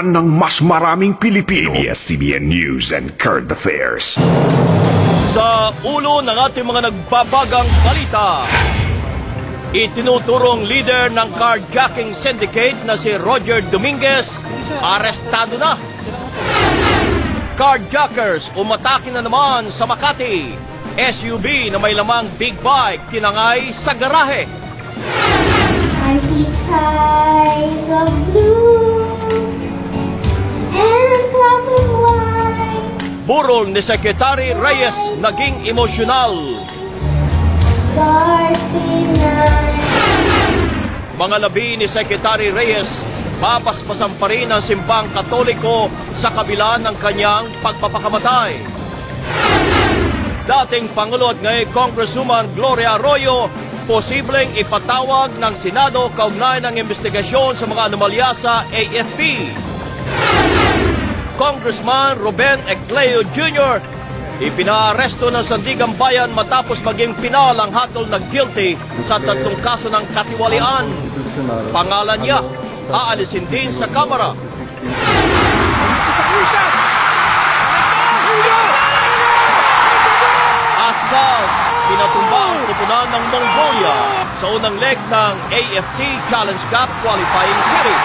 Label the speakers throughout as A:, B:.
A: ng mas maraming Pilipino. ABS-CBN News and Current Affairs.
B: Sa ulo ng ating mga nagbabagang balita, itinuturong leader ng carjacking syndicate na si Roger Dominguez, arestado na. Carjackers umatake na naman sa Makati. SUV na may lamang big bike tinangay sa garahe.
C: I see skies of blue and clouds of white.
B: Burol ni Secretary Reyes naging emosyonal.
C: Dark night.
B: Mga labi ni Secretary Reyes, papaspasan pa rin ang simbang Katoliko sa kabila ng kanyang pagpapakamatay. Dating Pangulo at ngayon Congresswoman Gloria Arroyo, posibleng ipatawag ng Senado kaugnay ng investigasyon sa mga anomalya sa AFP. Congressman Ruben Ecleo Jr. ipinaaresto ng Sandigan Bayan matapos maging pinal ang hatol na guilty sa 3 kaso ng katiwalian. Pangalan niya, aalisin din sa Kamara. Asal, pinatumba ang pupunan ng Mongolia sa unang leg ng AFC Challenge Cup qualifying series.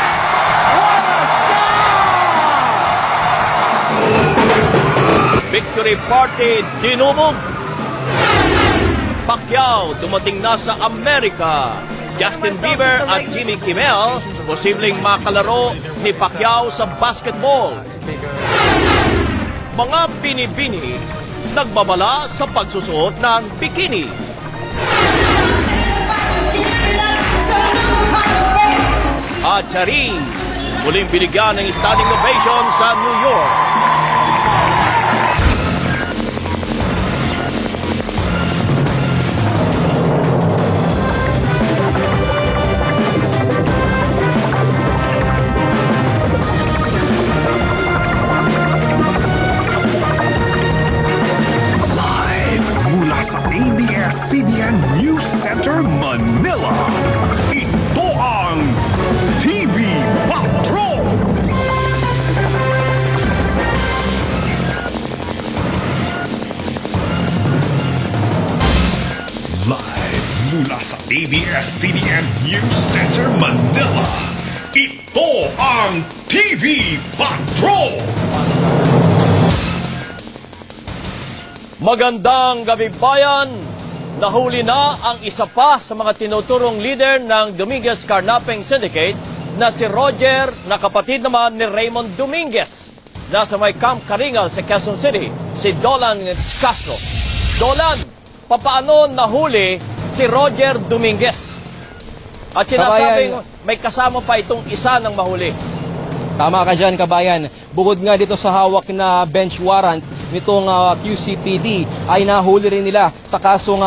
B: Victory party dinumog. Pacquiao dumating na sa Amerika. Justin Bieber at Jimmy Kimmel posibleng makalaro ni Pacquiao sa basketball. Mga binibini nagbabala sa pagsusuot ng bikini. At Charis muling binigyan ng standing ovation sa New York.
A: ABS-CBN News Center, Manila. Ito ang TV Patrol! Live mula sa ABS-CBN News Center, Manila. Ito ang TV Patrol!
B: Magandang gabi bayan! Nahuli na ang isa pa sa mga tinuturong leader ng Dominguez Carnapping Syndicate na si Roger, na kapatid naman ni Raymond Dominguez. Nasa may Camp Karingal sa Quezon City, si Dolan Castro. Dolan, papaano nahuli si Roger Dominguez? At sinasabing may kasama pa itong isa ng mahuli.
D: Tama ka dyan, kabayan. Bukod nga dito sa hawak na bench warrant nitong QCPD ay nahuli rin nila sa kasong